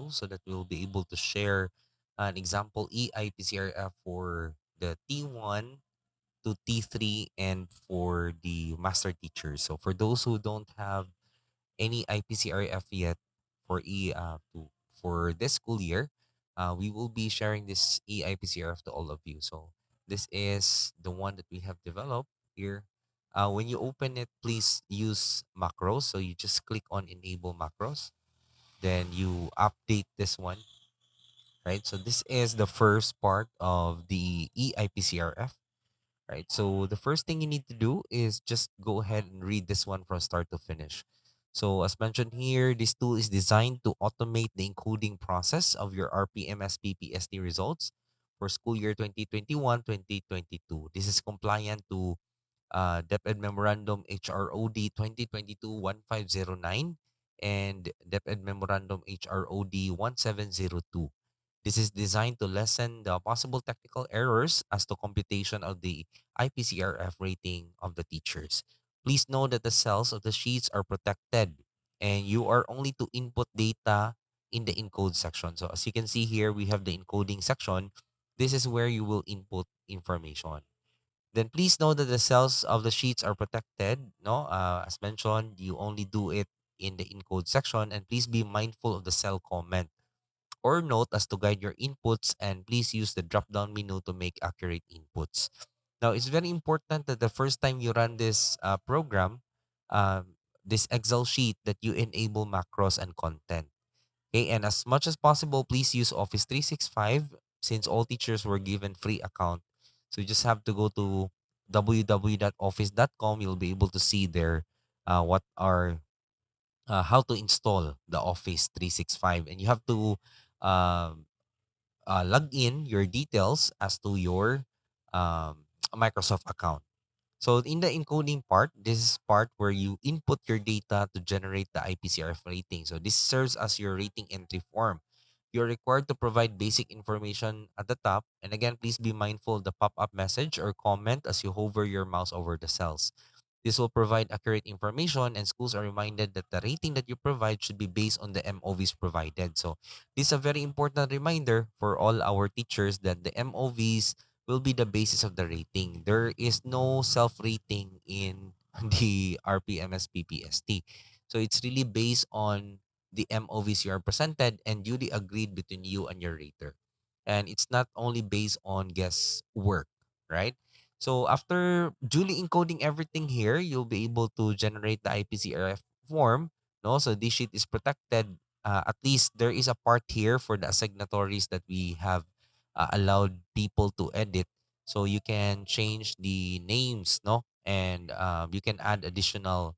so that we'll be able to share an example EIPCRF for the T1 to T3 and for the master teachers. So for those who don't have any IPCRF yet for for this school year, we will be sharing this EIPCRF to all of you. So this is the one that we have developed here. When you open it, please use macros. So you just click on enable macros, then you update this one, right? So this is the first part of the EIPCRF. Right. So the first thing you need to do is just go ahead and read this one from start to finish. So as mentioned here, this tool is designed to automate the encoding process of your RPMS PPST results for school year 2021-2022. This is compliant to DepEd Memorandum HROD 2022-1509 and DepEd Memorandum HROD 1702. This is designed to lessen the possible technical errors as to computation of the IPCRF rating of the teachers. Please know that the cells of the sheets are protected and you are only to input data in the encode section. So as you can see here, we have the encoding section. This is where you will input information. Then please know that the cells of the sheets are protected. No, as mentioned, you only do it in the encode section, and please be mindful of the cell comment or note as to guide your inputs, and please use the drop down menu to make accurate inputs. Now, it's very important that the first time you run this program, this Excel sheet, that you enable macros and content. Okay, and as much as possible, please use Office 365 since all teachers were given free account. So you just have to go to www.office.com. You'll be able to see there what are how to install the Office 365, and you have to um, log in your details as to your Microsoft account. So in the encoding part, this is part where you input your data to generate the IPCRF rating. So this serves as your rating entry form. You're required to provide basic information at the top. And again, please be mindful of the pop-up message or comment as you hover your mouse over the cells. This will provide accurate information, and schools are reminded that the rating that you provide should be based on the MOVs provided. So this is a very important reminder for all our teachers that the MOVs will be the basis of the rating. There is no self-rating in the RPMS PPST. So it's really based on the MOVs you are presented and duly agreed between you and your rater. And it's not only based on guesswork, right? So after duly encoding everything here, you'll be able to generate the IPCRF form. No, so this sheet is protected. At least there is a part here for the signatories that we have allowed people to edit. So you can change the names, no, and you can add additional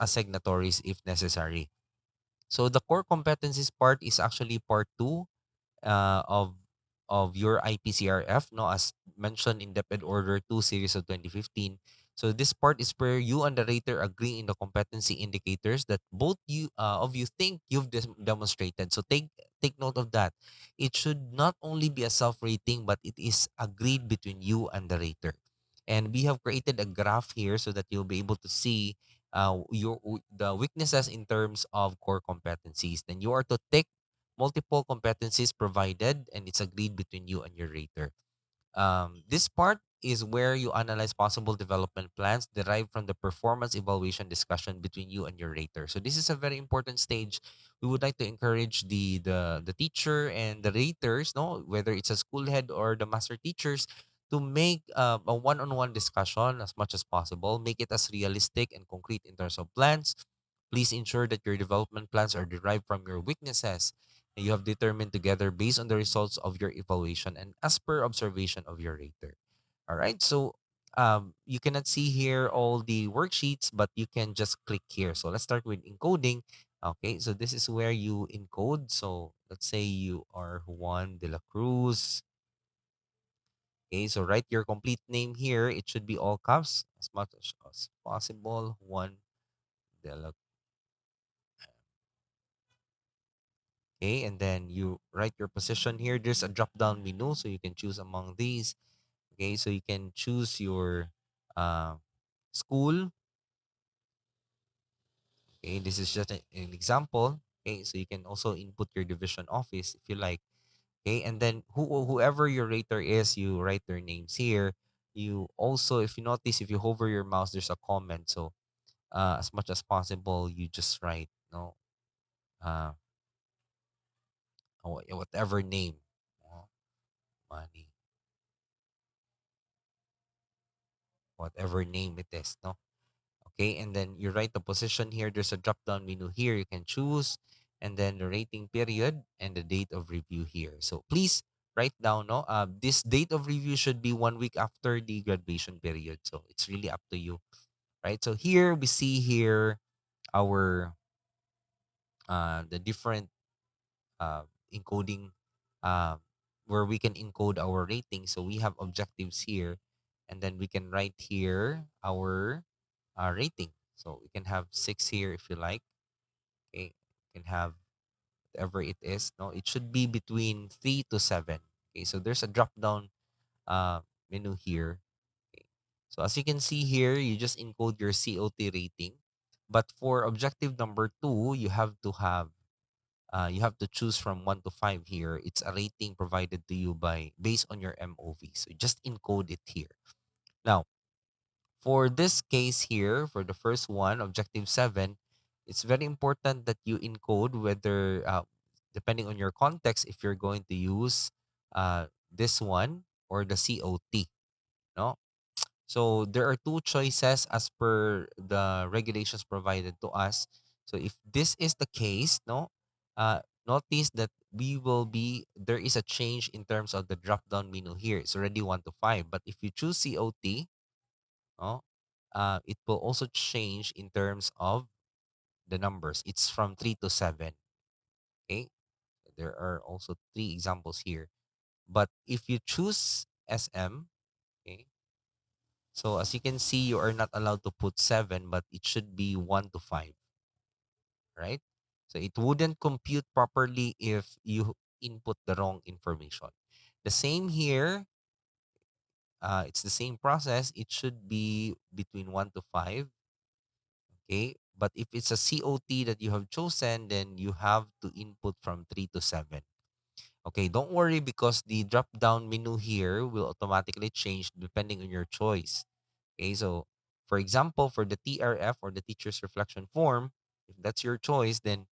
signatories if necessary. So the core competencies part is actually part two uh, of of your IPCRF, no, as mentioned in Deped Order 2 series of 2015. So this part is where you and the rater agree in the competency indicators that both you of you think you've demonstrated. So take note of that. It should not only be a self-rating, but it is agreed between you and the rater. And we have created a graph here so that you'll be able to see the weaknesses in terms of core competencies. Then you are to take multiple competencies provided, and it's agreed between you and your rater. This part is where you analyze possible development plans derived from the performance evaluation discussion between you and your rater. So this is a very important stage. We would like to encourage the teacher and the raters, no, whether it's a school head or the master teachers, to make a one-on-one discussion as much as possible. Make it as realistic and concrete in terms of plans. Please ensure that your development plans are derived from your weaknesses and you have determined together based on the results of your evaluation and as per observation of your rater. All right. So you cannot see here all the worksheets, but you can just click here. So let's start with encoding. Okay. So this is where you encode. So let's say you are Juan de la Cruz. Okay. So write your complete name here. It should be all caps as much as possible. Juan de la. Okay. And then you write your position here. There's a drop down menu. So you can choose among these. Okay, so you can choose your uh, school. Okay, this is just an example. Okay, so you can also input your division office if you like. Okay, and then whoever your rater is, you write their names here. You also, if you notice, if you hover your mouse, there's a comment. So as much as possible, you just write no uh whatever name, uh, money, whatever name it is, no. Okay, and then you write the position here. There's a drop down menu here you can choose, and then the rating period and the date of review here. So please write down, no, this date of review should be 1 week after the graduation period. So it's really up to you, right? So here we see here our the different uh, encoding, uh, where we can encode our rating. So we have objectives here, and then we can write here our rating. So we can have 6 here if you like. Okay, you can have whatever it is. No, it should be between 3 to 7. Okay, so there's a drop down uh, menu here. Okay. So as you can see here, you just encode your COT rating. But for objective number 2, you have to choose from 1 to 5 here. It's a rating provided to you by based on your MOV. So just encode it here. Now, for this case here, for the first one, objective 7, it's very important that you encode whether, depending on your context, if you're going to use this one or the COT. No? So there are two choices as per the regulations provided to us. So if this is the case, no, notice that there is a change in terms of the drop down menu here. It's already 1 to 5. But if you choose COT, no, it will also change in terms of the numbers. It's from 3 to 7. Okay. There are also three examples here. But if you choose SM, okay, so as you can see, you are not allowed to put 7, but it should be 1 to 5, right? So it wouldn't compute properly if you input the wrong information. The same here, it's the same process. It should be between 1 to 5, okay? But if it's a COT that you have chosen, then you have to input from 3 to 7. Okay, don't worry because the drop down menu here will automatically change depending on your choice. Okay, so for example, for the TRF or the teacher's reflection form, if that's your choice, then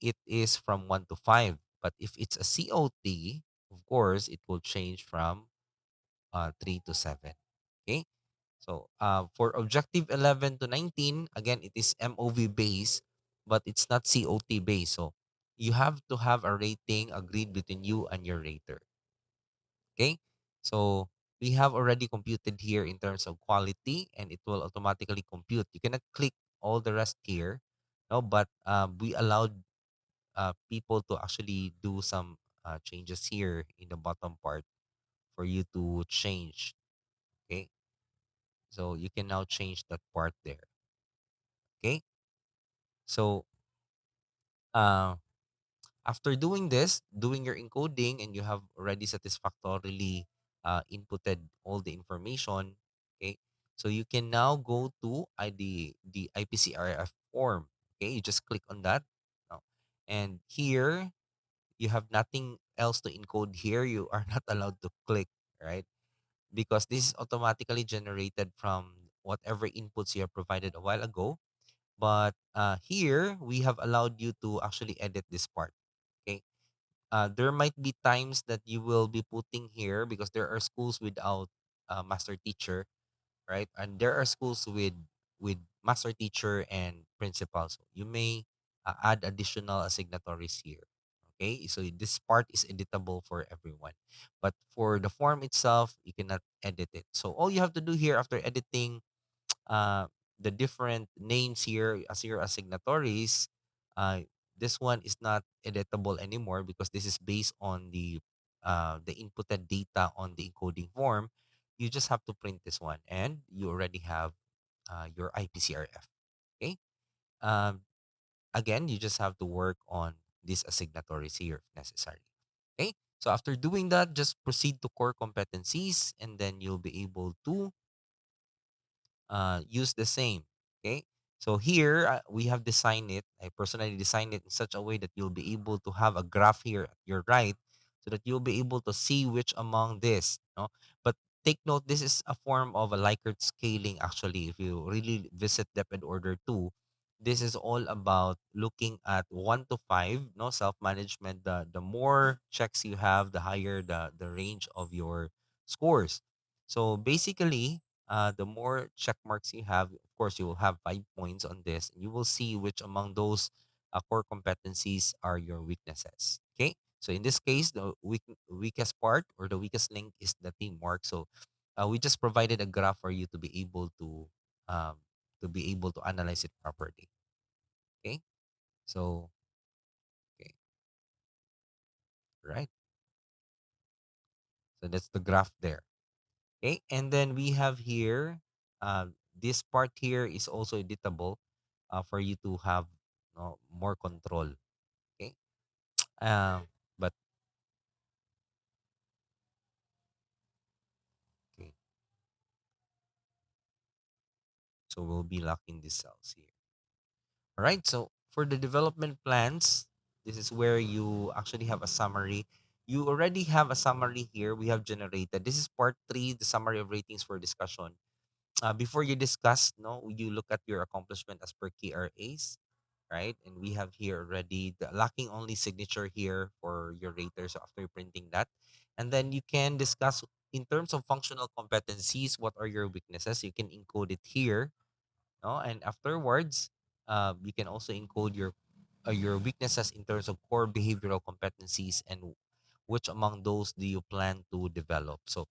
it is from 1 to 5. But if it's a COT, of course, it will change from 3 to 7. Okay, so for objective 11 to 19, again, it is MOV based, but it's not COT based. So you have to have a rating agreed between you and your rater. Okay. So we have already computed here in terms of quality and it will automatically compute. You cannot click all the rest here. No, but we allowed people to actually do some changes here in the bottom part for you to change. Okay. So you can now change that part there. Okay. So uh, after doing this, doing your encoding, and you have already satisfactorily inputted all the information, okay, so you can now go to the IPCRF form. Okay, you just click on that. Now, and here you have nothing else to encode here. You are not allowed to click, right? Because this is automatically generated from whatever inputs you have provided a while ago. But here, we have allowed you to actually edit this part. Okay, there might be times that you will be putting here because there are schools without master teacher, right? And there are schools with master teacher and principal. So you may add additional signatories here. Okay, so this part is editable for everyone, but for the form itself, you cannot edit it. So all you have to do here after editing uh, the different names here as your signatories, uh, this one is not editable anymore because this is based on the inputted data on the encoding form. You just have to print this one, and you already have your IPCRF. Okay. Um, Again, you just have to work on these signatories here if necessary. Okay. So after doing that, just proceed to core competencies, and then you'll be able to use the same. Okay. So here we have designed it. I personally designed it in such a way that you'll be able to have a graph here at your right, so that you'll be able to see which among this. No, but take note, this is a form of a Likert scaling. Actually, if you really visit Depth and Order 2, this is all about looking at 1 to 5. No, self management. The more checks you have, the higher the range of your scores. So basically, the more check marks you have, of course, you will have 5 points on this, and you will see which among those core competencies are your weaknesses. Okay, so in this case, the weakest part or the weakest link is the teamwork. So we just provided a graph for you um, to be able to analyze it properly. Okay, so okay, right. So that's the graph there. Okay, and then we have here, this part here is also editable for you to have more control. Okay, but okay, so we'll be locking these cells here. All right, so for the development plans, this is where you actually have a summary. You already have a summary here. We have generated. This is part three, the summary of ratings for discussion. Before you discuss, no, you look at your accomplishment as per KRAs, right? And we have here already the lacking only signature here for your rater. So after printing that, and then you can discuss in terms of functional competencies, what are your weaknesses? You can encode it here, no? And afterwards, you can also encode your weaknesses in terms of core behavioral competencies and which among those do you plan to develop. So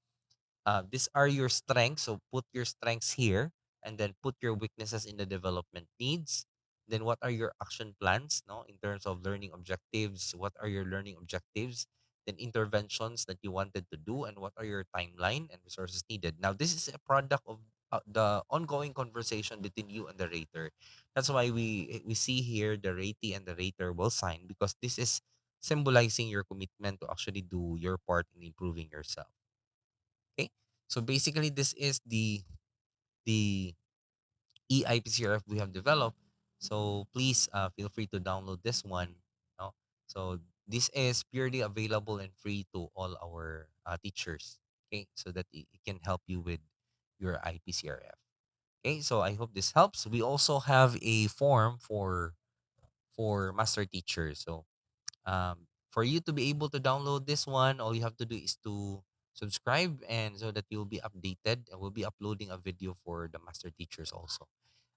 these are your strengths. So put your strengths here and then put your weaknesses in the development needs. Then what are your action plans, no, in terms of learning objectives? What are your learning objectives? Then interventions that you wanted to do, and what are your timeline and resources needed? Now, this is a product of the ongoing conversation between you and the rater. That's why we see here the ratee and the rater will sign, because this is symbolizing your commitment to actually do your part in improving yourself. Okay. So basically, this is the EIPCRF we have developed. So please feel free to download this one. No? So this is purely available and free to all our teachers. Okay, so that it can help you with your IPCRF. Okay, so I hope this helps. We also have a form for master teachers. So for you to be able to download this one, all you have to do is to subscribe, and so that you'll be updated, and we'll be uploading a video for the master teachers also.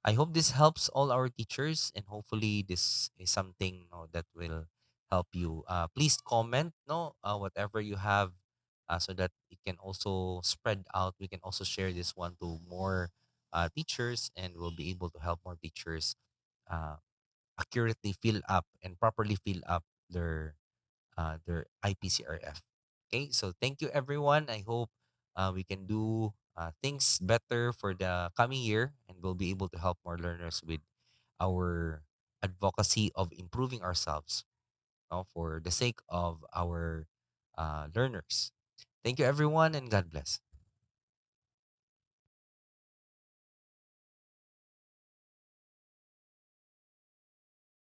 I hope this helps all our teachers, and hopefully this is something, that will help you. Please comment, no, whatever you have, so that it can also spread out. We can also share this one to more teachers, and we'll be able to help more teachers uh, accurately fill up and properly fill up their IPCRF. Okay, so thank you everyone. I hope we can do things better for the coming year, and we'll be able to help more learners with our advocacy of improving ourselves, for the sake of our learners. Thank you everyone, and God bless.